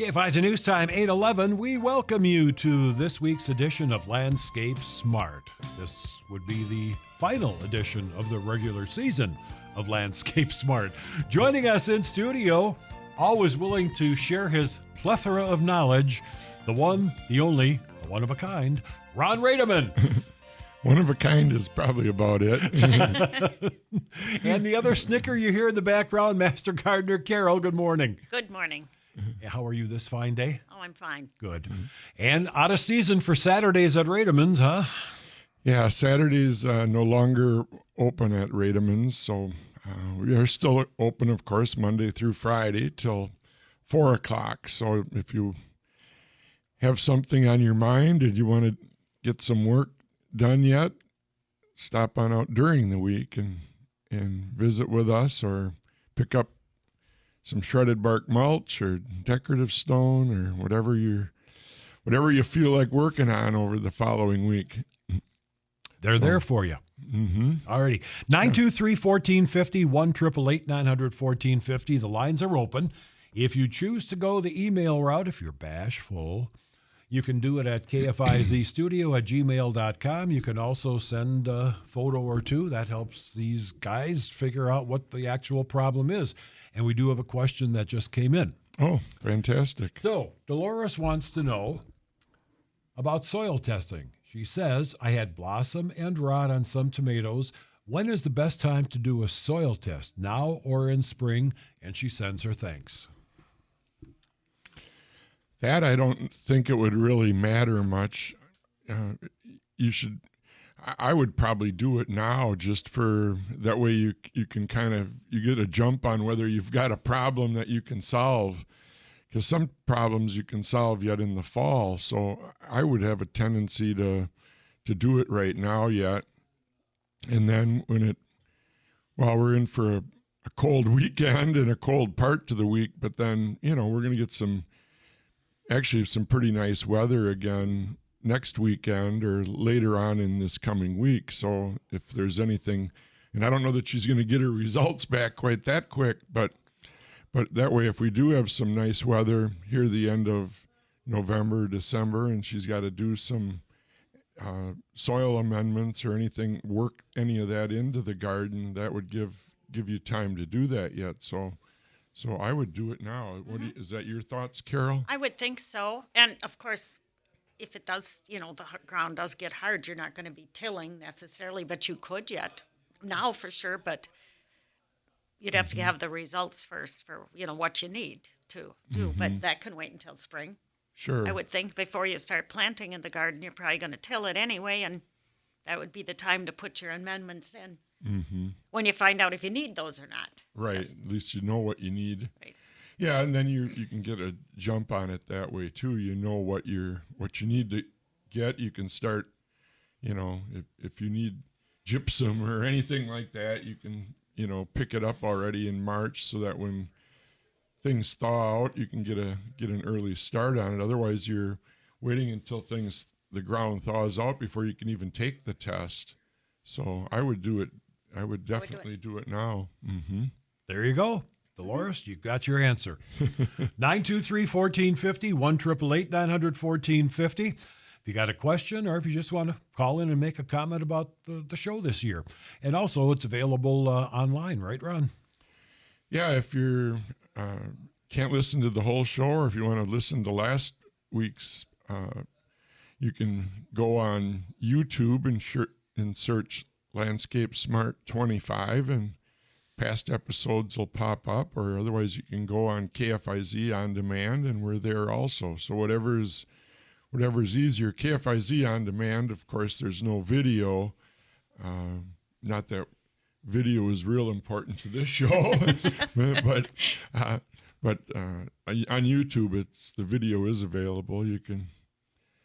KFIZ News Time, 8:11. We welcome you to this week's edition of Landscape Smart. This would be the final edition of the regular season of Landscape Smart. Joining us in studio, always willing to share his plethora of knowledge, the one, the only, the one of a kind, Ron Rademann. One of a kind is probably about it. And the other snicker you hear in the background, Master Gardener Carol. Good morning. Good morning. How are you this fine day? Oh, I'm fine. Good. And out of season for Saturdays at Rademann's, huh? Yeah, Saturdays no longer open at Rademann's, so we are still open, of course, Monday through Friday till 4 o'clock. So if you have something on your mind and you want to get some work done yet, stop on out during the week and visit with us, or pick up some shredded bark mulch or decorative stone or whatever you feel like working on over the following week. They're there for you. Mm-hmm. Alrighty. 923-1450, 1-888-900-1450. The lines are open. If you choose to go the email route, if you're bashful, you can do it at kfizstudio@gmail.com. You can also send a photo or two. That helps these guys figure out what the actual problem is. And we do have a question that just came in. Oh, fantastic. So, Dolores wants to know about soil testing. She says, I had blossom and rot on some tomatoes. When is the best time to do a soil test, now or in spring? And she sends her thanks. That I don't think it would really matter much. I would probably do it now, just for that way you can you get a jump on whether you've got a problem that you can solve, because some problems you can solve yet in the fall. So I would have a tendency to do it right now yet, and then while we're in for a cold weekend and a cold part to the week, but then we're going to get some pretty nice weather again next weekend or later on in this coming week. So if there's anything, and I don't know that she's going to get her results back quite that quick, but that way, if we do have some nice weather here the end of November, December, and she's got to do some soil amendments or anything, work any of that into the garden, that would give you time to do that yet. So I would do it now. Is that your thoughts, Carol? I would think so. And, of course, if it does, the ground does get hard, you're not going to be tilling necessarily, but you could yet. Now for sure, but you'd have to have the results first for, what you need to do. Mm-hmm. But that can wait until spring. Sure. I would think before you start planting in the garden, you're probably going to till it anyway, and that would be the time to put your amendments in. Mm-hmm. When you find out if you need those or not. Right. Yes. At least you know what you need. Right. Yeah, and then you can get a jump on it that way too. You know what you need to get. You can start, if you need gypsum or anything like that, you can, pick it up already in March, so that when things thaw out, you can get an early start on it. Otherwise, you're waiting until the ground thaws out before you can even take the test. So I would do it. I would definitely do it now. Mm-hmm. There you go. Dolores, you got your answer. 923-1450, 1-888-900-1450. If you got a question, or if you just want to call in and make a comment about the show this year. And also, it's available online, right, Ron? Yeah, if you can't listen to the whole show, or if you want to listen to last week's, you can go on YouTube and search Landscape Smart 25, and past episodes will pop up, or otherwise you can go on KFIZ on demand, and we're there also. So whatever's easier. KFIZ on demand, of course, there's no video. Not that video is real important to this show, but on YouTube, the video is available. You can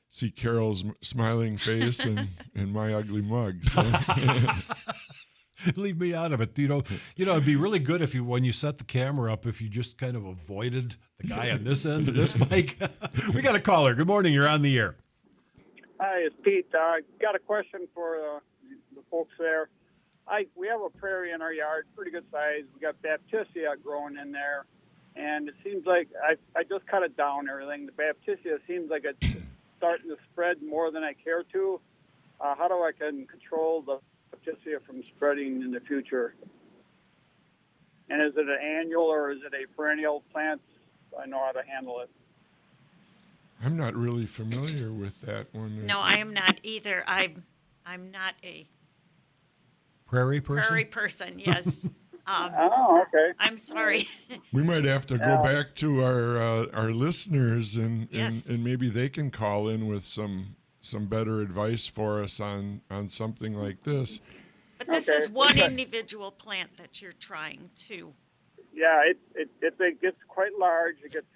see Carol's smiling face and my ugly mug. So. Leave me out of it. It'd be really good when you set the camera up, if you just kind of avoided the guy on this end of this mic. We got a caller. Good morning. You're on the air. Hi, it's Pete. Got a question for the folks there. We have a prairie in our yard, pretty good size. We got baptisia growing in there. and it seems like I just cut it down. Everything. The Baptisia seems like it's starting to spread more than I care to. How do I can control the Baptisia from spreading in the future? And is it an annual or is it a perennial plant? I know how to handle it. I'm not really familiar with that one. No, I am not either. I'm not a Prairie person? prairie person. Yes. Oh, okay. I'm sorry. We might have to go back to our listeners and Yes. and maybe they can call in with some better advice for us on something like this. But this Okay. is one individual plant that you're trying to. Yeah, it gets quite large. It gets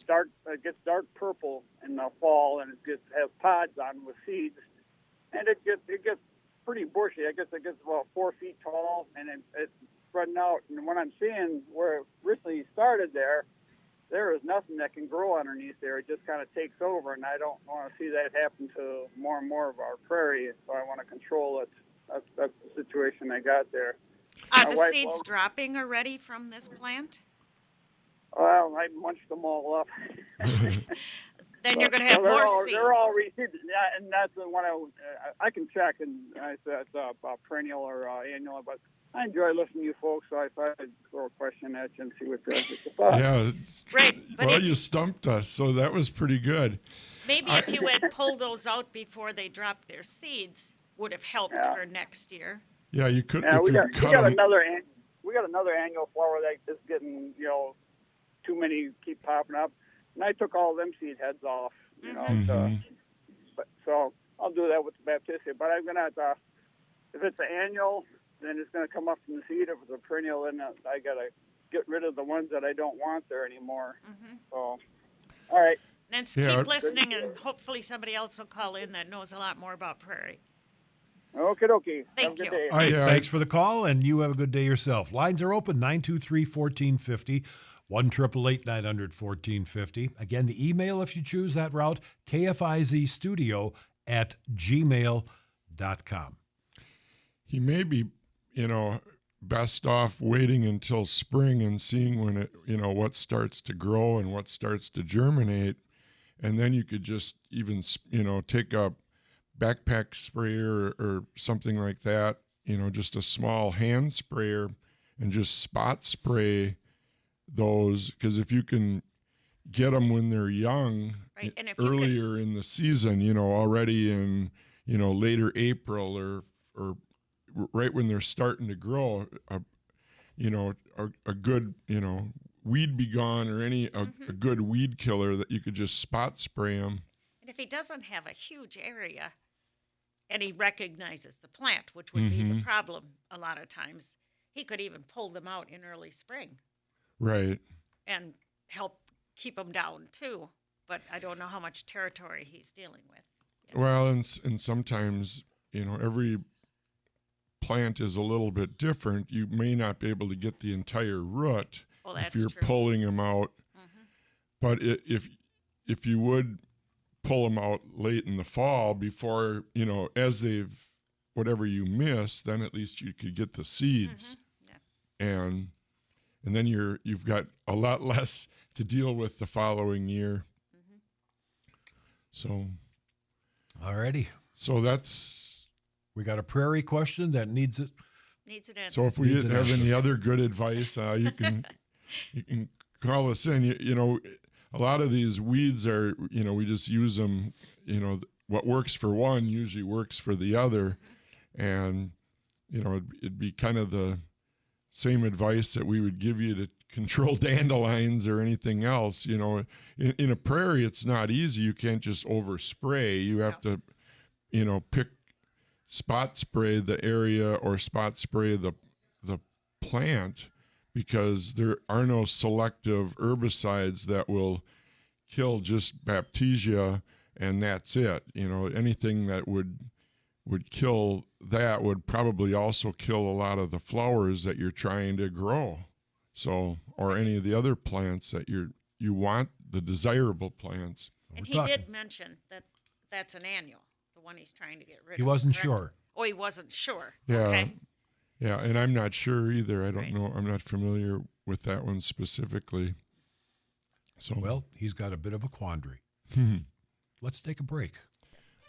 dark. It gets dark purple in the fall, and it has pods on with seeds, and it gets pretty bushy. I guess it gets about 4 feet tall, and it's spreading out. And what I'm seeing where it originally started there is nothing that can grow underneath there. It just kind of takes over, and I don't want to see that happen to more and more of our prairie. So I want to control it. That's the situation I got there. Are My the wife seeds loves- dropping already from this plant? Well, I munched them all up. Then you're going to have more seeds. They're all reseeded. Yeah, and that's the one I can check, and I said it's a perennial or annual. But I enjoy listening to you folks, so I thought I'd throw a question at you and see what you guys thought. Yeah. Right, but Well, if- you stumped us, so that was pretty good. Maybe if you had pulled those out before they dropped their seeds, would have helped Yeah. for next year. Yeah, you could. Yeah, if we you got cut them, another annual flower that is getting too many keep popping up, and I took all them seed heads off. So I'll do that with the Baptisia. But I'm gonna if it's an annual, then it's gonna come up from the seed. If it's a perennial, then I gotta get rid of the ones that I don't want there anymore. So, all right. And Yeah. keep listening, and hopefully somebody else will call in that knows a lot more about prairie. Okie dokie. Have a Thank good you. day. All right, Yeah. thanks for the call, and you have a good day yourself. Lines are open, 923-1450, 1-888-900-1450. Again, the email, if you choose that route, kfizstudio@gmail.com. he may be, best off waiting until spring and seeing when it, what starts to grow and what starts to germinate. And then you could just even, take a backpack sprayer or something like that, just a small hand sprayer and just spot spray those. Because if you can get them when they're young, Right, and if you could- earlier in the season, already in, later April or right when they're starting to grow, a good, weed be gone or a good weed killer that you could just spot spray them. And if he doesn't have a huge area and he recognizes the plant, which would be the problem a lot of times, he could even pull them out in early spring Right. and help keep them down too. But I don't know how much territory he's dealing with. Yes. Well, and sometimes, every plant is a little bit different. You may not be able to get the entire root Well, if that's you're true. pulling them out. But if you would pull them out late in the fall before, as they've, whatever you miss, then at least you could get the seeds. Yeah. And then you've got a lot less to deal with the following year. So that's, We got a prairie question that needs it. Needs an answer. so if we Needs an have answer. any other good advice, you can call us in. A lot of these weeds are, we just use them, what works for one usually works for the other. And, it'd be kind of the same advice that we would give you to control dandelions or anything else. In a prairie, it's not easy. You can't just overspray. You have to, pick spot spray the area or spot spray the plant, because there are no selective herbicides that will kill just Baptisia and that's it. Anything that would kill that would probably also kill a lot of the flowers that you're trying to grow. So, or any of the other plants that you want, the desirable plants. And We're he talking. did mention that that's an annual, the one he's trying to get rid of. He wasn't correct? sure. Oh, he wasn't sure. Yeah. Okay. Yeah, and I'm not sure either. I don't Right. know. I'm not familiar with that one specifically. So Well, he's got a bit of a quandary. Let's take a break.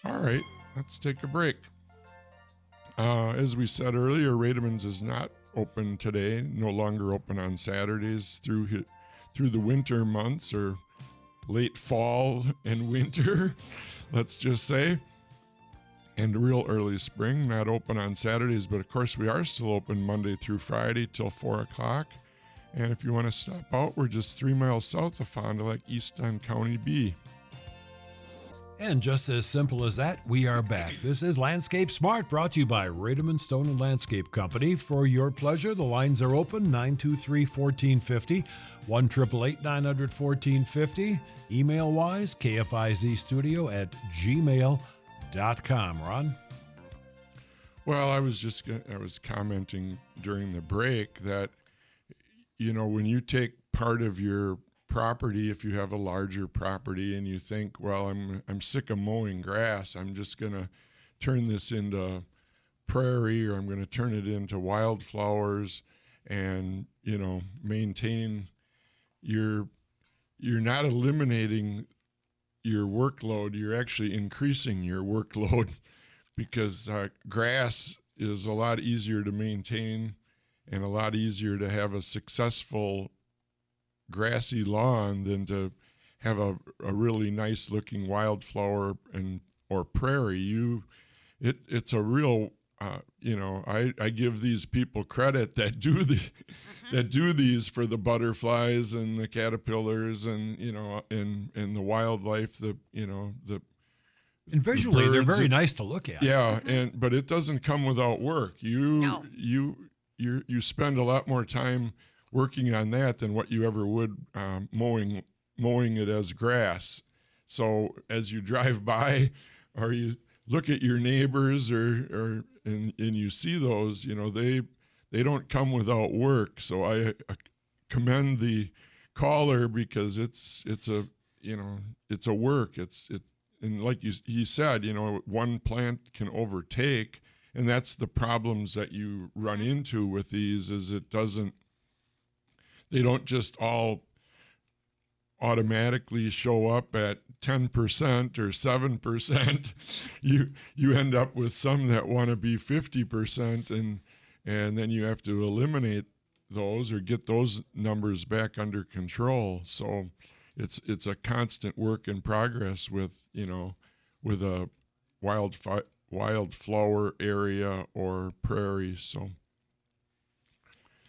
all right, let's take a break. As we said earlier, Rademann's is not open today. No longer open on Saturdays through the winter months, or late fall and winter, let's just say, and real early spring. Not open on Saturdays, but of course we are still open Monday through Friday till 4 o'clock. And if you want to stop out, we're just 3 miles south of Fond du Lac, east on County B. And just as simple as that, we are back. This is Landscape Smart, brought to you by Rademann Stone and Landscape Company. For your pleasure, the lines are open, 923-1450, 1-888-900-1450. Email-wise, kfizstudio@gmail.com. Ron? Well, I was commenting during the break that, when you take part of your property, if you have a larger property and you think, well, I'm sick of mowing grass, I'm just going to turn this into prairie, or I'm going to turn it into wildflowers, and maintain you're not eliminating your workload, you're actually increasing your workload, because grass is a lot easier to maintain and a lot easier to have a successful grassy lawn than to have a really nice looking wildflower or prairie. It's a real I give these people credit that do these for the butterflies and the caterpillars and and the wildlife, the And visually, they're birds very nice to look at. yeah, but it doesn't come without work. No. You spend a lot more time working on that than what you ever would mowing it as grass. So as you drive by, or you look at your neighbors, and you see those, they don't come without work. So I commend the caller, because it's a work. And like he said, one plant can overtake, and that's the problems that you run into with these. Is they don't just all automatically show up at 10% or 7%. You end up with some that want to be 50%, and then you have to eliminate those or get those numbers back under control. So it's a constant work in progress with a wildflower area or prairie. So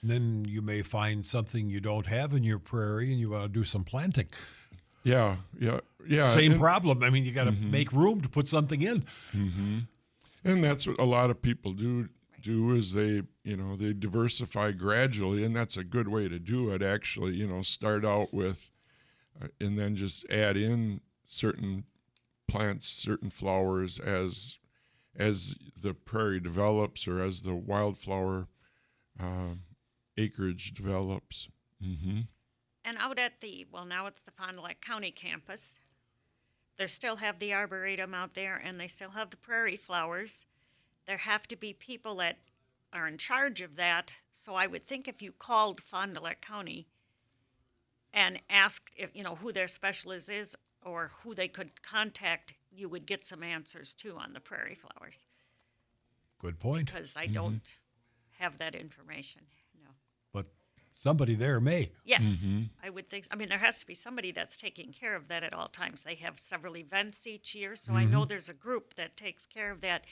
Then you may find something you don't have in your prairie and you want to do some planting. yeah. Same problem. I mean, you got to make room to put something in. And that's what a lot of people do is they diversify gradually, and that's a good way to do it, actually. Start out with and then just add in certain plants, certain flowers as the prairie develops, or as the wildflower acreage develops. And out at now it's the Fond du Lac County campus, they still have the Arboretum out there, and they still have the prairie flowers. There have to be people that are in charge of that. So I would think if you called Fond du Lac County and asked if who their specialist is or who they could contact, you would get some answers too on the prairie flowers. Good point. Because I don't have that information. No. But somebody there may. Yes, I would think. I mean, there has to be somebody that's taking care of that at all times. They have several events each year, so I know there's a group that takes care of that,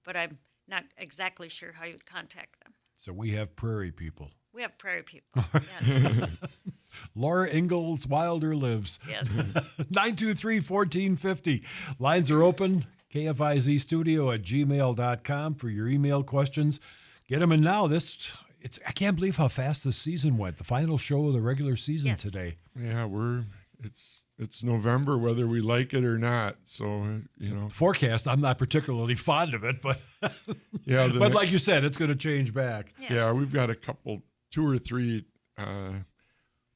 but I'm not exactly sure how you'd contact them. So we have prairie people. We have prairie people. Yes. Laura Ingalls Wilder lives. Yes. 923-1450. Lines are open. KFIZstudio@gmail.com for your email questions. Get them in now. I can't believe how fast this season went. The final show of the regular season today. Yeah, it's November, whether we like it or not. So Forecast, I'm not particularly fond of it, but yeah. but like you said, it's going to change back. Yes. Yeah, we've got 2 or 3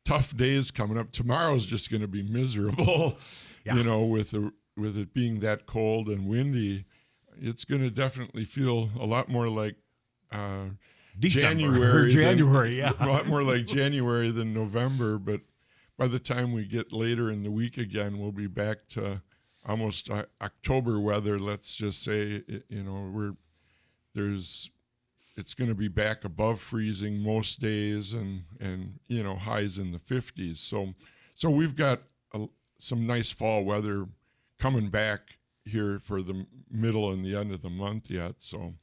tough days coming up. Tomorrow's just going to be miserable. Yeah. With it being that cold and windy, it's going to definitely feel a lot more like December. January, yeah. A lot more like January than November, but by the time we get later in the week again, we'll be back to almost October weather. Let's just say, it's going to be back above freezing most days, and highs in the 50s. So we've got some nice fall weather coming back here for the middle and the end of the month yet. So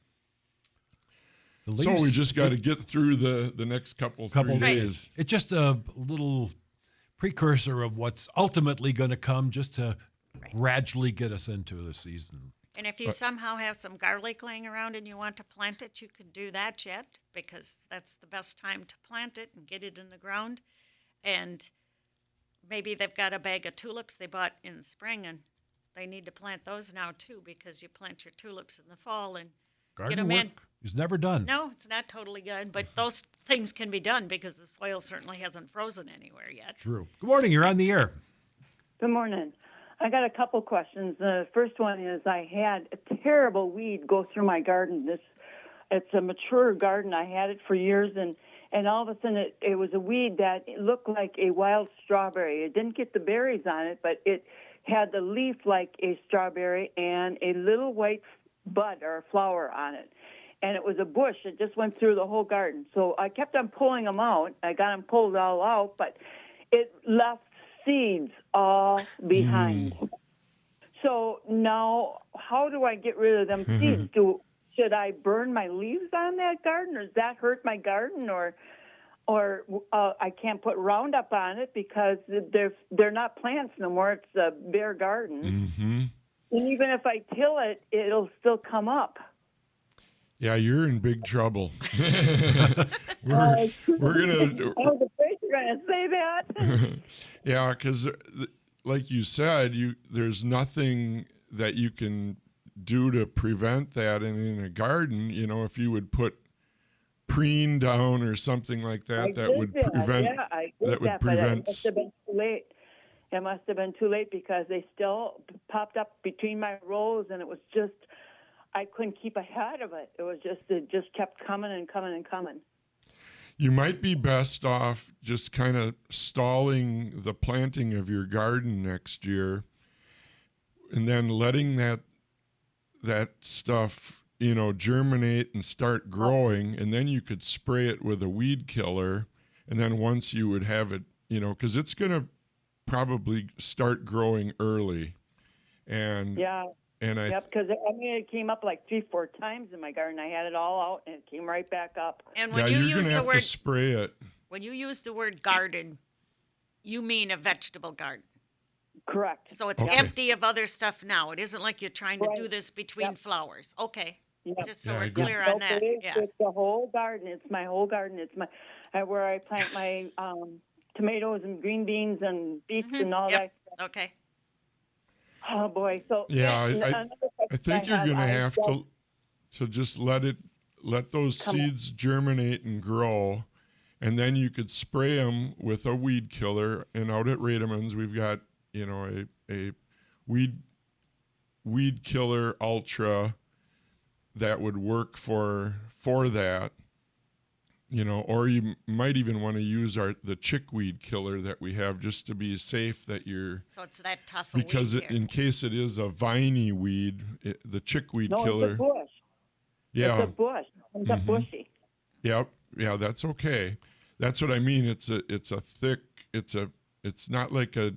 we just got to get through the next couple 3 days. It's just a little precursor of what's ultimately going to come, just to gradually get us into the season. And if you somehow have some garlic laying around and you want to plant it, you could do that yet, because that's the best time to plant it and get it in the ground. And maybe they've got a bag of tulips they bought in the spring, and they need to plant those now too, because you plant your tulips in the fall and Garden get them in. work is never done. No, it's not totally done, but those things can be done because the soil certainly hasn't frozen anywhere yet. True. Good morning. You're on the air. Good morning. I got a couple questions. The first one is, I had a terrible weed go through my garden. It's a mature garden. I had it for years, and all of a sudden it was a weed that looked like a wild strawberry. It didn't get the berries on it, but it had the leaf like a strawberry and a little white bud or flower on it. And it was a bush. It just went through the whole garden. So I kept on pulling them out. I got them pulled all out, but it left seeds all behind. So now, how do I get rid of them seeds? Should I burn my leaves on that garden, or does that hurt my garden, or I can't put Roundup on it because they're not plants no more? It's a bare garden. Mm-hmm. And even if I till it, it'll still come up. Yeah, you're in big trouble. we're gonna. I was afraid you were gonna say that. Yeah, because like you said, there's nothing that you can do to prevent that. And in a garden, if you would put preen down or something like that, would prevent. Yeah, I did that would that, prevent. But it must have been too late. It must have been too late because they still popped up between my rows, and it was just, I couldn't keep ahead of it. It just kept coming and coming and coming. You might be best off just kind of stalling the planting of your garden next year, and then letting that stuff, germinate and start growing, and then you could spray it with a weed killer, and then once you would have it, because it's going to probably start growing early, and because it came up like 3-4 times in my garden. I had it all out, and it came right back up. And when you you're use gonna the have word to spray it. When you use the word garden, you mean a vegetable garden. Correct. So it's empty of other stuff now. It isn't like you're trying to do this between flowers. Okay. Yep. Just so Yeah, we're good. clear on that. It's the whole garden. It's my whole garden. It's where I plant my tomatoes and green beans and beets and all that. Okay. Oh boy! So I think you're going to have to just let those seeds germinate and grow, and then you could spray them with a weed killer. And out at Rademann's, we've got a weed killer ultra that would work for that. Or you might even want to use the chickweed killer that we have, just to be safe that you're. So it's that tough. Because in case it is a viney weed, the chickweed killer. It's a bush. Yeah. It's a bush. It's a bushy. Yep. Yeah, that's okay. That's what I mean. It's a thick. It's not like a.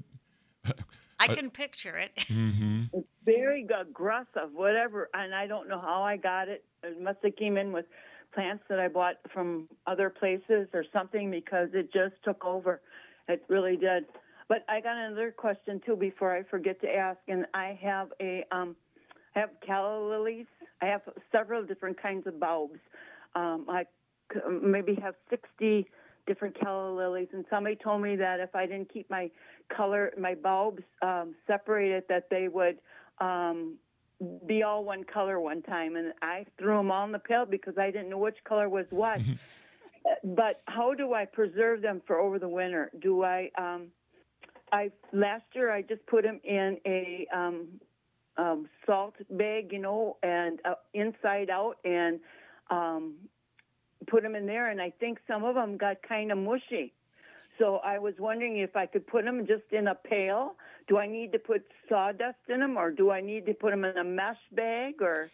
I can picture it. Mm-hmm. It's very aggressive, whatever, and I don't know how I got it. It must have came in with plants that I bought from other places or something, because it just took over. It really did. But I got another question too before I forget to ask, and I have I have calla lilies. I have several different kinds of bulbs. I maybe have 60 different calla lilies, and somebody told me that if I didn't keep my bulbs separated, that they would be all one color one time, and I threw them all in the pail because I didn't know which color was what. But how do I preserve them for over the winter? Do I last year I just put them in a salt bag, and inside out, and put them in there, and I think some of them got kind of mushy. So I was wondering if I could put them just in a pail. Do I need to put sawdust in them, or do I need to put them in a mesh bag, or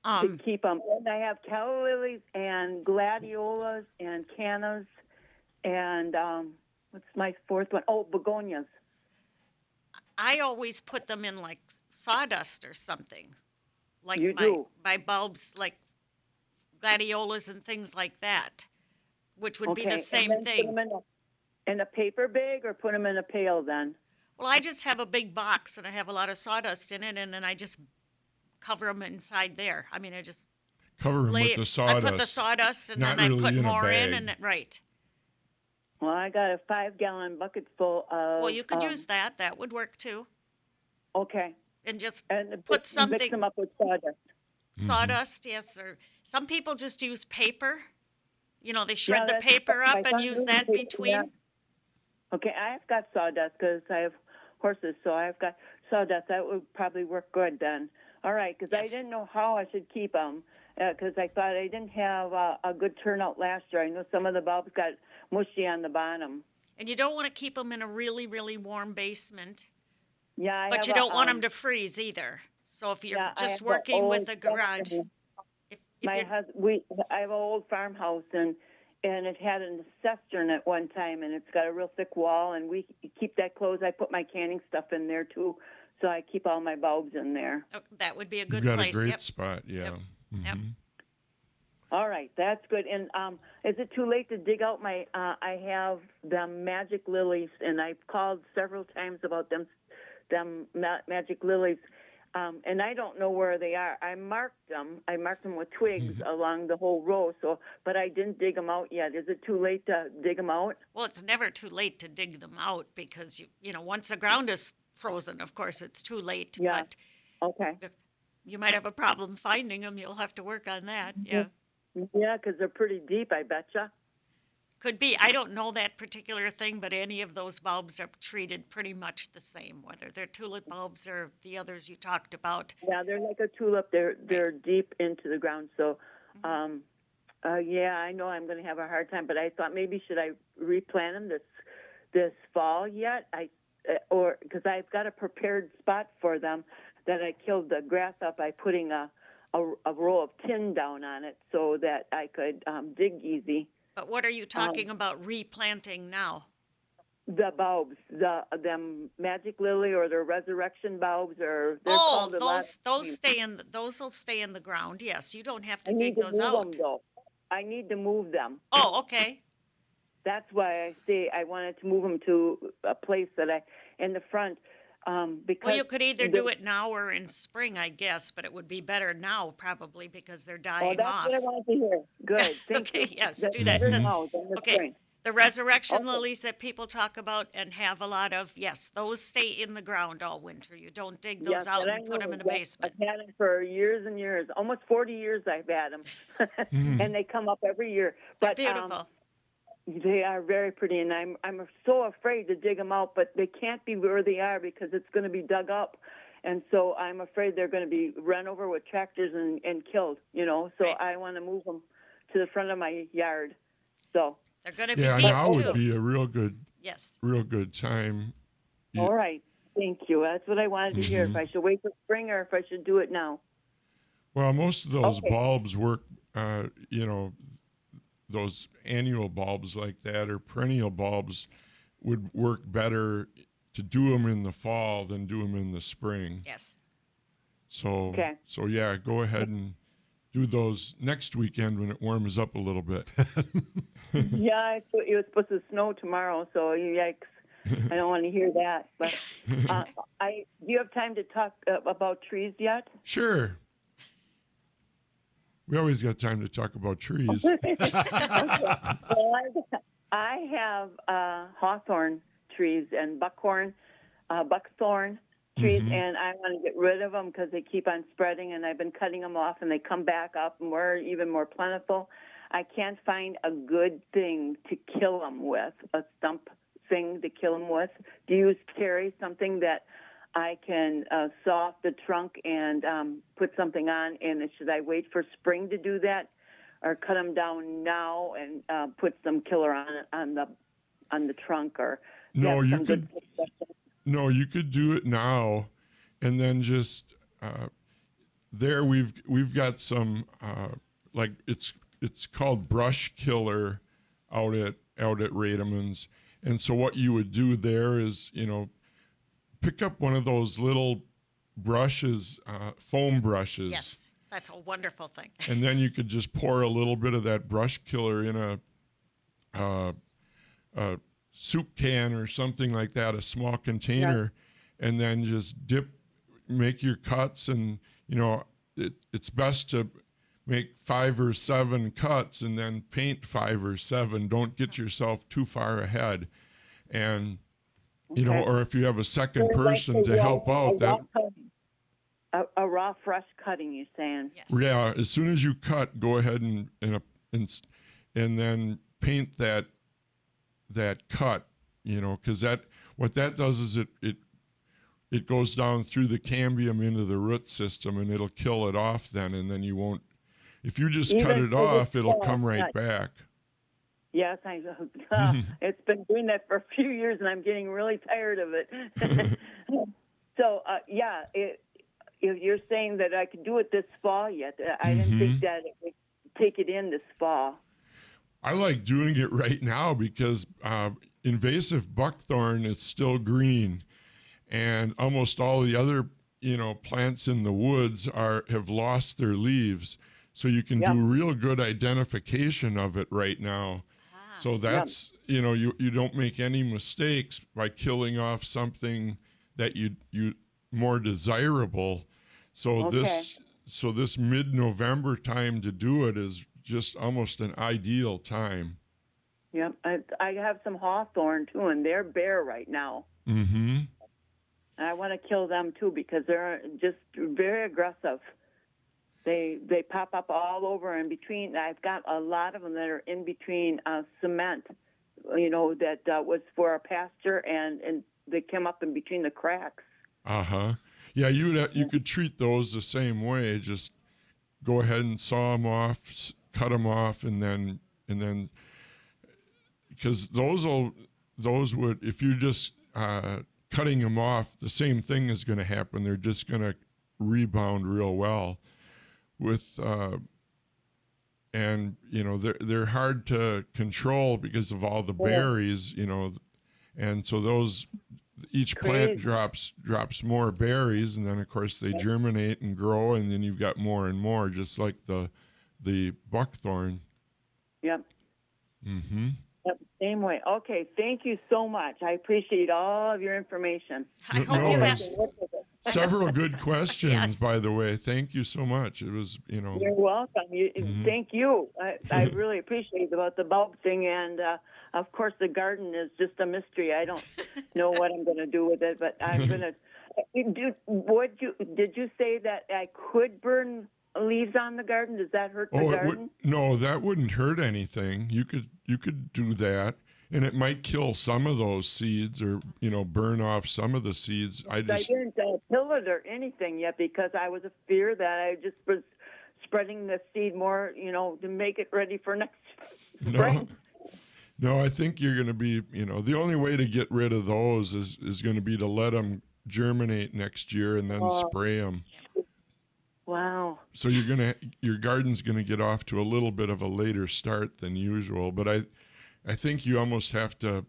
to keep them? And I have calla lilies and gladiolas and cannas and what's my fourth one? Oh, begonias. I always put them in like sawdust or something. Like You do? my bulbs, like gladiolas and things like that, which would be the same and then thing. Put them in a paper bag, or put them in a pail then? Well, I just have a big box and I have a lot of sawdust in it, and then I just cover them inside there. I mean, I just Cover them with the sawdust. I put the sawdust, and Not then really I put in a more in, bag. and right. Well, I got a 5-gallon bucket full of. Well, you could use that. That would work too. Okay. And just And put mix something. them up with sawdust. Sawdust, yes, or some people just use paper. You know, they shred the that's paper what up my and son use uses that paper, between. yeah. Okay, I've got sawdust because I have horses, so I've got sawdust. That would probably work good then. All right, because I Yes. didn't know how I should keep them because I thought I didn't have a good turnout last year. I know some of the bulbs got mushy on the bottom. And you don't want to keep them in a really, really warm basement, Yeah, but you don't want them to freeze either. So if you're yeah, I just have a working with old the garage, cistern. if My you're, husband, I have an old farmhouse, and it had a cistern at one time, and it's got a real thick wall, and we keep that closed. I put my canning stuff in there too, so I keep all my bulbs in there. oh, that would be a You've good got place. a great Yep. spot, yeah. Yep. Mhm. Yep. All right, that's good. And is it too late to dig out my? I have the magic lilies, and I've called several times about them magic lilies, and I don't know where they are. I marked them. I marked them with twigs along the whole row. So, but I didn't dig them out yet. Is it too late to dig them out? Well, it's never too late to dig them out because you know once the ground is frozen, of course it's too late. Yeah. But Okay. if you might have a problem finding them. You'll have to work on that. Yeah. Yeah, because they're pretty deep, I betcha. Could be. I don't know that particular thing, but any of those bulbs are treated pretty much the same, whether they're tulip bulbs or the others you talked about. Yeah, they're like a tulip. They're deep into the ground. So, yeah, I know I'm going to have a hard time. But I thought maybe should I replant them this fall yet? Or because I've got a prepared spot for them that I killed the grass up by putting a row of tin down on it so that I could dig easy. But what are you talking about replanting now? The bulbs, them magic lily or the resurrection bulbs, or they're Oh, called a lot those will stay in the ground. Yes, you don't have to I dig need to those move out. them though. I need to move them. Oh, okay. That's why I say I wanted to move them to a place that in the front. Because Well, you could either do it now or in spring, I guess, but it would be better now probably because they're Oh, dying that's off. what I wanted to hear. Good. Thank Okay, you. yes, That's do that, better 'cause- now than the Okay, spring. the resurrection Okay. lilies that people talk about and have a lot of, yes, those stay in the ground all winter. You don't dig those Yes, out and I and put know them in the that basement. I've had them for years and years, almost 40 years. I've had them, and they come up every year. They're But beautiful. they are very pretty, and I'm so afraid to dig them out, but they can't be where they are because it's going to be dug up, and so I'm afraid they're going to be run over with tractors and killed. So Right. I want to move them to the front of my yard. So They're going to be Yeah, deep now too. would be a real good Yes. time. Yeah. all right, thank you. That's what I wanted to hear. If I should wait for spring or if I should do it now. Well, most of those Okay. bulbs work, those annual bulbs like that or perennial bulbs would work better to do them in the fall than do them in the spring. Yes. So, Okay. so yeah, go ahead and do those next weekend when it warms up a little bit. Yeah, it was supposed to snow tomorrow, so yikes. I don't want to hear that. But do you have time to talk about trees yet? Sure. We always got time to talk about trees. Well, I have hawthorn trees and buckthorn trees, and I want to get rid of them because they keep on spreading, and I've been cutting them off, and they come back up more, even more plentiful. I can't find a good thing to kill them with, a stump thing to kill them with. Do you carry something that I can saw off the trunk and put something on, and should I wait for spring to do that? or cut them down now and put some killer on the trunk, or No, have you some could. good protection? No, you could do it now, and then just there we've got some like it's called brush killer out at Rademann's, and so what you would do there is pick up one of those little brushes, foam brushes. Yes, that's a wonderful thing. And then you could just pour a little bit of that brush killer in a soup can or something like that, a small container, and then just make your cuts. And it's best to make 5 or 7 cuts and then paint 5 or 7. Don't get yourself too far ahead. And or if you have a second person to help out, that a raw fresh cutting, you're saying? Yes. yeah, as soon as you cut, go ahead and then paint that cut, because what that does is it goes down through the cambium into the root system, and it'll kill it off then, and then you won't. If you just cut it off, it'll come right back. Yes, it's been doing that for a few years, and I'm getting really tired of it. So, you're saying that I could do it this fall yet. I didn't think that it would take it in this fall. I like doing it right now because invasive buckthorn is still green, and almost all the other plants in the woods have lost their leaves. So you can do real good identification of it right now. So that's, you don't make any mistakes by killing off something that you more desirable. So this mid-November time to do it is just almost an ideal time. Yep. I have some hawthorn too, and they're bare right now. Mm-hmm. And I want to kill them too because they're just very aggressive. They pop up all over in between. I've got a lot of them that are in between cement, that was for a pasture, and they come up in between the cracks. Uh-huh. Yeah, you could treat those the same way. Just go ahead and saw them off, cut them off, and then because those would, if you just cutting them off, the same thing is going to happen. They're just going to rebound real well. And they're hard to control because of all the berries, and so each plant drops more berries, and then of course they germinate and grow, and then you've got more and more, just like the buckthorn. Yep. Mm-hmm. Yep, same way. Okay, thank you so much. I appreciate all of your information. I hope you have. Several good questions, Yes. by the way. Thank you so much. It was, You're welcome. Thank you. I really appreciate about the bulb thing, and of course the garden is just a mystery. I don't know what I'm going to do with it, but I'm going to. Did you say that I could burn leaves on the garden? Does that hurt the garden? No, that wouldn't hurt anything. You could do that. And it might kill some of those seeds, or burn off some of the seeds. I didn't kill it or anything yet because I was a fear that I just was spreading the seed more, to make it ready for next spring. No, I think you're going to be, the only way to get rid of those is going to be to let them germinate next year and then spray them. Wow. So your garden's going to get off to a little bit of a later start than usual, but I think you almost have to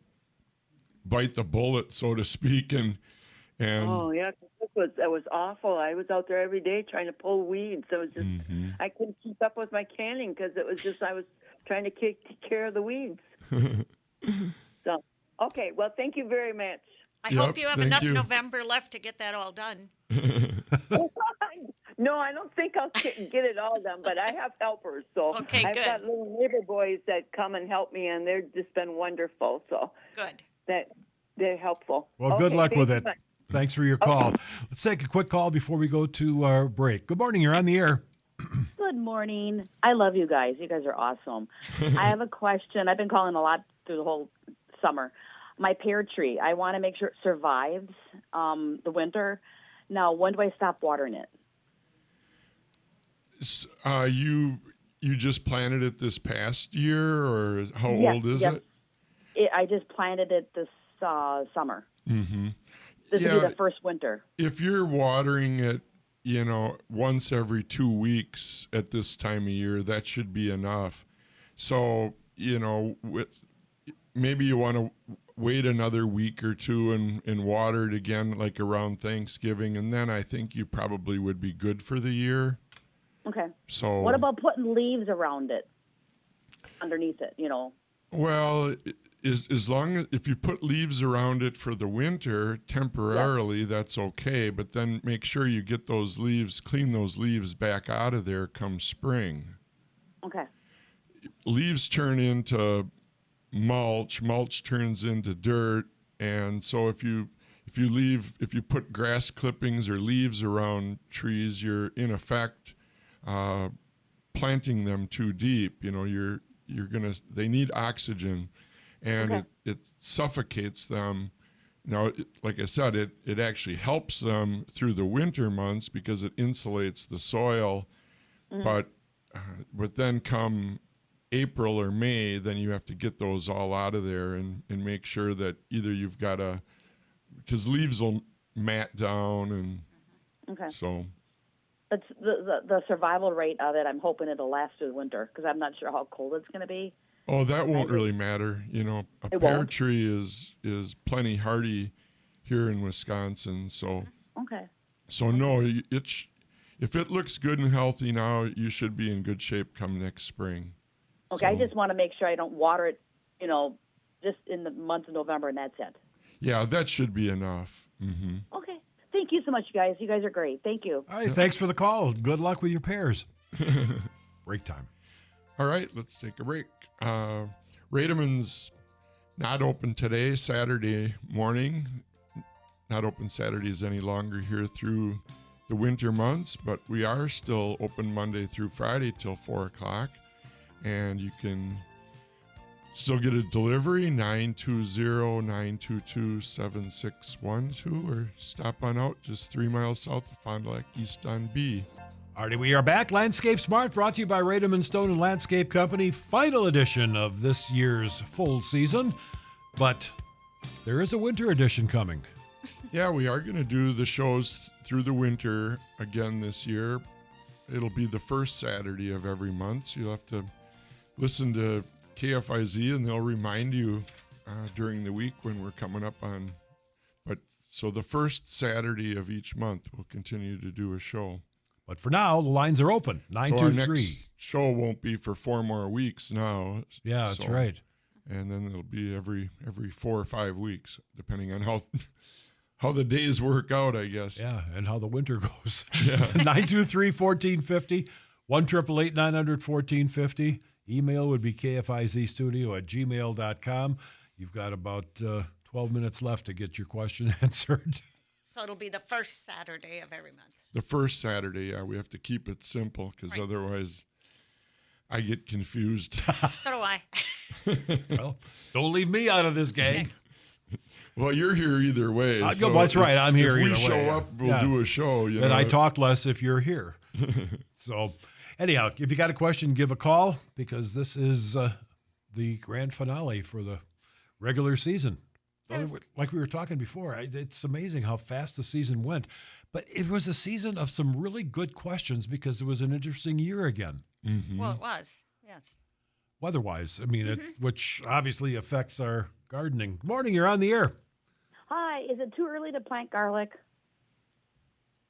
bite the bullet, so to speak, and oh yeah, it was awful. I was out there every day trying to pull weeds. It was just I couldn't keep up with my canning because it was just I was trying to take care of the weeds. So okay, well, thank you very much. I hope you have enough November left to get that all done. No, I don't think I'll get it all done, but I have helpers. So okay, I've good. got little neighbor boys that come and help me, and they've just been wonderful. So good. They're helpful. Well, good luck with it. Much. Thanks for your call. Let's take a quick call before we go to our break. Good morning. You're on the air. Good morning. I love you guys. You guys are awesome. I have a question. I've been calling a lot through the whole summer. My pear tree, I want to make sure it survives the winter. Now, when do I stop watering it? you just planted it this past year, or how Yes, old is yep. it? I just planted it this summer. Mm-hmm. This Yeah. will be the first winter. If you're watering it, once every 2 weeks at this time of year, that should be enough. So, maybe you want to wait another week or two and water it again, like around Thanksgiving, and then I think you probably would be good for the year. Okay. So, What about putting leaves around it, underneath it? well, as long as if you put leaves around it for the winter temporarily, that's okay. But then make sure you get clean those leaves back out of there come spring. Okay. Leaves turn into mulch. Mulch turns into dirt, and so if you put grass clippings or leaves around trees, you're in effect planting them too deep. They need oxygen, and Okay. it suffocates them. Now, like I said, it actually helps them through the winter months because it insulates the soil, but then come April or May, then you have to get those all out of there and make sure that either you've got because leaves will mat down, and Okay. so. It's the survival rate of it. I'm hoping it'll last through the winter because I'm not sure how cold it's going to be. Oh, that won't really matter. A It pear won't? tree is plenty hardy here in Wisconsin. So Okay. no, if it looks good and healthy now, you should be in good shape come next spring. Okay. I just want to make sure I don't water it, just in the month of November, and that's it. Yeah, that should be enough. Mm-hmm. Okay. Thank you so much, you guys. You guys are great. Thank you. All right, thanks for the call. Good luck with your pears. Break time. All right, let's take a break. Rademann's not open today, Saturday morning. Not open Saturdays any longer here through the winter months, but we are still open Monday through Friday till 4 o'clock. And you can still get a delivery, 920-922-7612, or stop on out just 3 miles south of Fond du Lac, east on B. Alrighty, we are back. Landscape Smart, brought to you by Rademann Stone and Landscape Company. Final edition of this year's full season, but there is a winter edition coming. Yeah, we are going to do the shows through the winter again this year. It'll be the first Saturday of every month, so you'll have to listen to KFIZ, and they'll remind you during the week when we're coming up on. So the first Saturday of each month, we'll continue to do a show. But for now, the lines are open, So our 923. next show won't be for 4 more weeks now. Yeah, that's So- right. And then it'll be every 4 or 5 weeks, depending on how the days work out, I guess. Yeah, and how the winter goes. Yeah. 923-1450, 1-888-900-1450. Email would be kfizstudio@gmail.com. You've got about 12 minutes left to get your question answered. So it'll be the first Saturday of every month. The first Saturday, yeah, we have to keep it simple because Right. otherwise I get confused. So do I. Well, don't leave me out of this, gang. Well, you're here either way. No, so that's right. I'm here If we either way, show yeah. up, we'll Yeah. do a show. And I talk less if you're here. So, anyhow, if you got a question, give a call because this is the grand finale for the regular season. Yes. Like we were talking before, it's amazing how fast the season went. But it was a season of some really good questions because it was an interesting year again, Well, it was. Yes. weather-wise. I mean, which obviously affects our gardening. Good morning, you're on the air. Hi. Is it too early to plant garlic?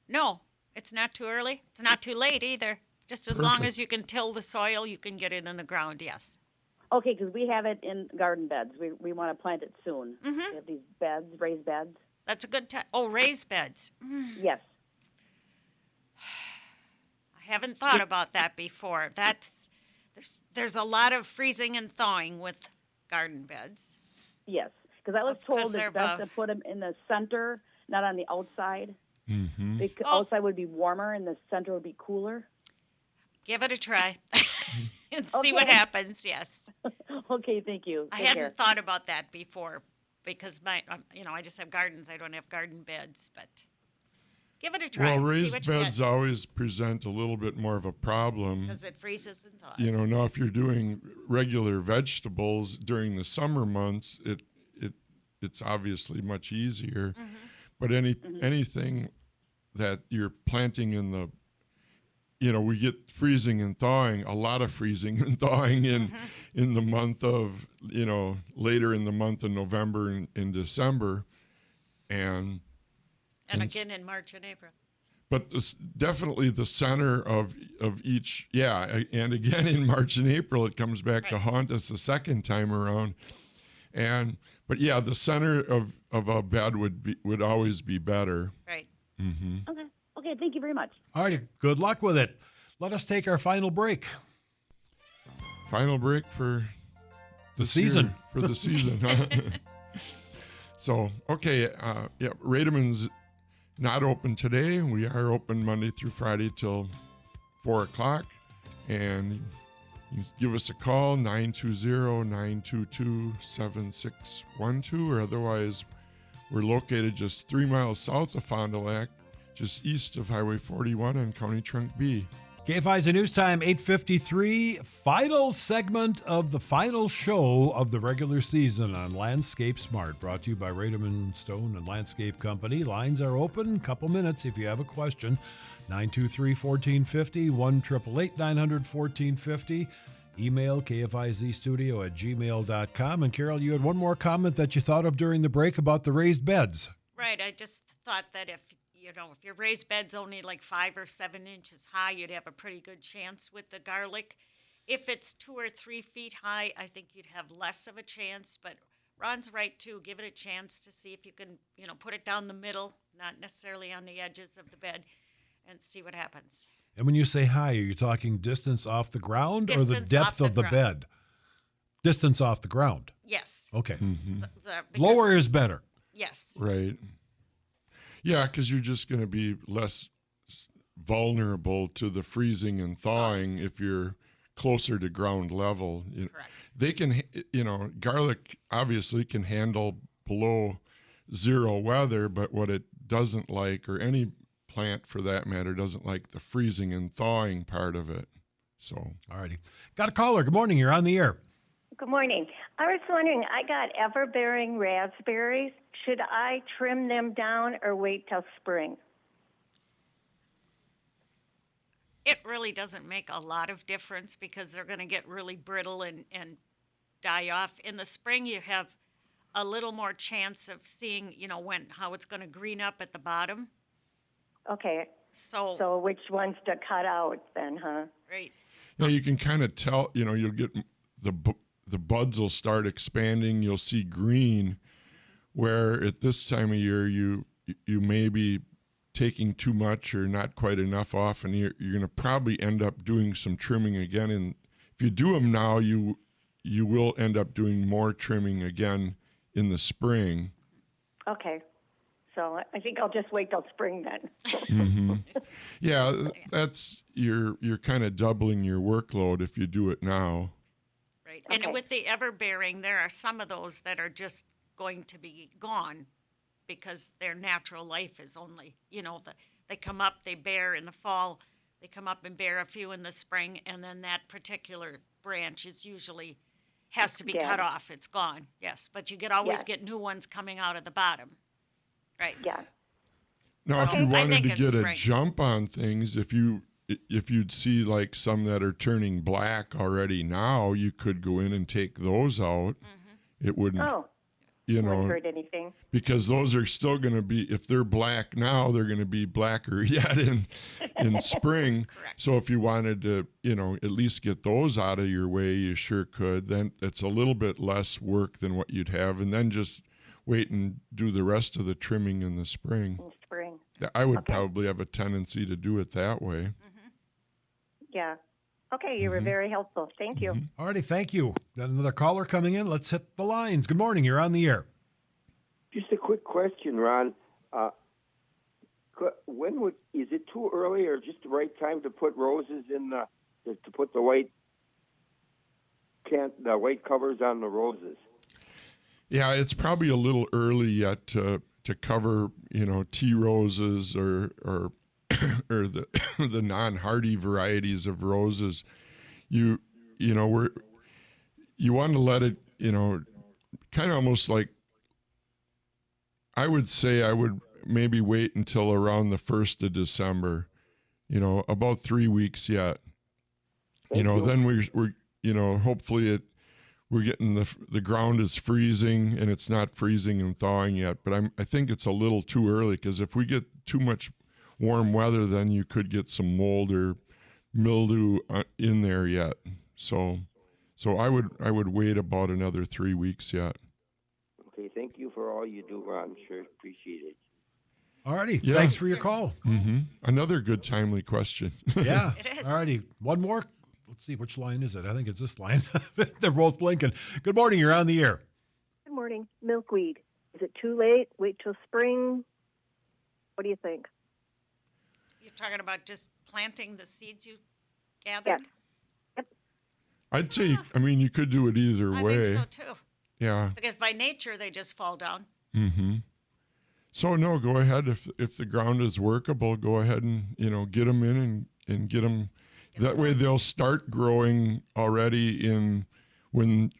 No, it's not too early. It's not too late either. Just as long as you can till the soil, you can get it in the ground. Yes. Okay, because we have it in garden beds. We want to plant it soon. We have these beds, raised beds. That's a good time. Oh, raised beds. Yes. I haven't thought about that before. There's a lot of freezing and thawing with garden beds. Yes. Because I was Of course told they're it's best to above. put them in the center, not on the outside. Mm-hmm. Because Oh. outside would be warmer and the center would be cooler. Give it a try and see what Okay. happens. Yes. Okay, thank you. I Take hadn't care. thought about that before because I just have gardens. I don't have garden beds, but Give it a try. Well, See raised what you beds always present a little bit more of a problem. because it freezes and thaws. You know, now if you're doing regular vegetables during the summer months, it's obviously much easier. But anything that you're planting in the, you know, we get freezing and thawing, a lot of freezing and thawing in the month of, you know, later in the month of November and in December, and again in March and April. but definitely the center of each, and again in March and April it comes back to haunt us a second time around, but the center of a bed would always be better. Right. Okay, thank you very much. All right, good luck with it. Let us take our final break. Final break for The season. For the season, huh? So, okay, Rademann's not open today. We are open Monday through Friday till 4 o'clock. And you can give us a call, 920-922-7612, or otherwise we're located just 3 miles south of Fond du Lac, just east of Highway 41 on County Trunk B. KFIZ News Time, 8:53. Final segment of the final show of the regular season on Landscape Smart, brought to you by Rademann Stone and Landscape Company. Lines are open. Couple minutes if you have a question. 923-1450, 1-888-900-1450. Email kfizstudio@gmail.com. And Carol, you had one more comment that you thought of during the break about the raised beds. Right. I just thought that if your raised bed's only like 5 or 7 inches high, you'd have a pretty good chance with the garlic. If it's 2 or 3 feet high, I think you'd have less of a chance. But Ron's right too. Give it a chance to see if you can, put it down the middle, not necessarily on the edges of the bed, and see what happens. And when you say high, are you talking distance off the ground or the Distance depth off the of the ground. bed? Distance off the ground. Yes. Okay. Because- Lower is better. Yes. Right. Yeah, because you're just going to be less vulnerable to the freezing and thawing if you're closer to ground level. Correct. They can, garlic obviously can handle below zero weather, but what it doesn't like, or any plant for that matter, doesn't like the freezing and thawing part of it. So, All righty. Got a caller. Good morning. You're on the air. Good morning. I was wondering, I got ever-bearing raspberries. Should I trim them down or wait till spring? It really doesn't make a lot of difference because they're going to get really brittle and die off. In the spring, you have a little more chance of seeing, how it's going to green up at the bottom. Okay. So So which ones to cut out then, huh? right. yeah, you can kind of tell, you'll get the buds will start expanding. You'll see green, where at this time of year you may be taking too much or not quite enough off, and you're going to probably end up doing some trimming again. And if you do them now, you will end up doing more trimming again in the spring. Okay. So I think I'll just wait till spring then. Yeah, that's you're kind of doubling your workload if you do it now. Right. Okay. And with the everbearing, there are some of those that are just going to be gone because their natural life is only, they come up, they bear in the fall, they come up and bear a few in the spring, and then that particular branch is usually has to be Dead. cut off. It's gone. Yes, but you always Yeah. get new ones coming out of the bottom. Right. Yeah. Now, if So you I wanted think to it's get a spring. jump on things, if you'd see like some that are turning black already now, you could go in and take those out. It wouldn't, Oh, you wouldn't know, hurt anything. because those are still going to be, if they're black now, they're going to be blacker yet in spring. Correct. So if you wanted to, at least get those out of your way, you sure could. Then it's a little bit less work than what you'd have, and then just wait and do the rest of the trimming in the spring. In spring. I would Okay. probably have a tendency to do it that way. Yeah. Okay, you were very helpful. Thank you. All righty. Thank you. Got another caller coming in. Let's hit the lines. Good morning. You're on the air. Just a quick question, Ron. Is it too early or just the right time to put roses in to put the white covers on the roses? Yeah, it's probably a little early yet to to cover, tea roses or or the non-hardy varieties of roses. You want to let it, kind of almost like, I would say I would maybe wait until around the 1st of December, about 3 weeks yet. Then we're hopefully we're getting the ground is freezing and it's not freezing and thawing yet. But I think it's a little too early, because if we get too much warm weather, then you could get some mold or mildew in there yet. So I would wait about another 3 weeks yet. Okay, thank you for all you do, Ron. Sure appreciate it. All righty. Yeah. Thanks for your call. Mm-hmm. Another good, timely question. Yeah. It is. All righty. One more. Let's see, which line is it? I think it's this line. They're both blinking. Good morning. You're on the air. Good morning. Milkweed. Is it too late? Wait till spring? What do you think? You're talking about just planting the seeds you gathered? Yep. I'd say, you could do it either way. I think so too. Yeah. Because by nature, they just fall down. Mm-hmm. So no, go ahead. If the ground is workable, go ahead and, get them in and get them. That way they'll start growing already when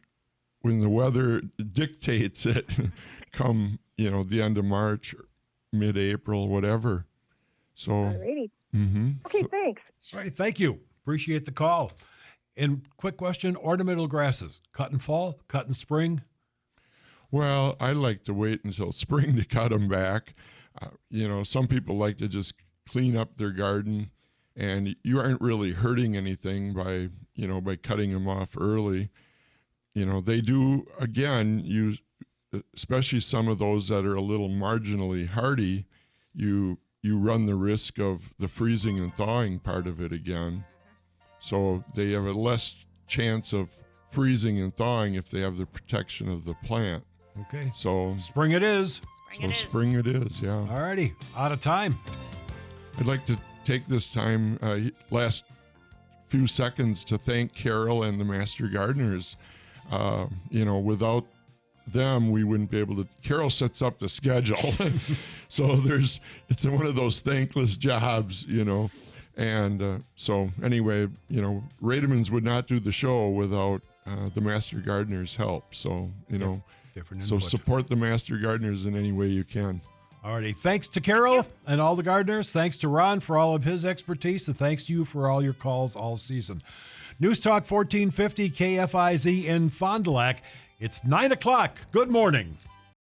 the weather dictates it come, the end of March, mid-April, whatever. So. Alrighty. Mm-hmm. Okay, thanks. All right, thank you. Appreciate the call. And quick question, ornamental grasses, cut in fall, cut in spring? Well, I like to wait until spring to cut them back. Some people like to just clean up their garden, and you aren't really hurting anything by cutting them off early. They do, again, especially some of those that are a little marginally hardy, you run the risk of the freezing and thawing part of it again. So they have a less chance of freezing and thawing if they have the protection of the plant. Okay. So spring it is. Spring it is, yeah. All righty. Out of time. I'd like to take this time, last few seconds, to thank Carol and the Master Gardeners. Without them, we wouldn't be able to. Carol sets up the schedule. So it's one of those thankless jobs, And so anyway, Rademann's would not do the show without the Master Gardeners' help. So, Different so input. support the Master Gardeners in any way you can. All righty. Thanks to Carol and all the gardeners. Thanks to Ron for all of his expertise. And thanks to you for all your calls all season. News Talk 1450 KFIZ in Fond du Lac. It's 9 o'clock. Good morning.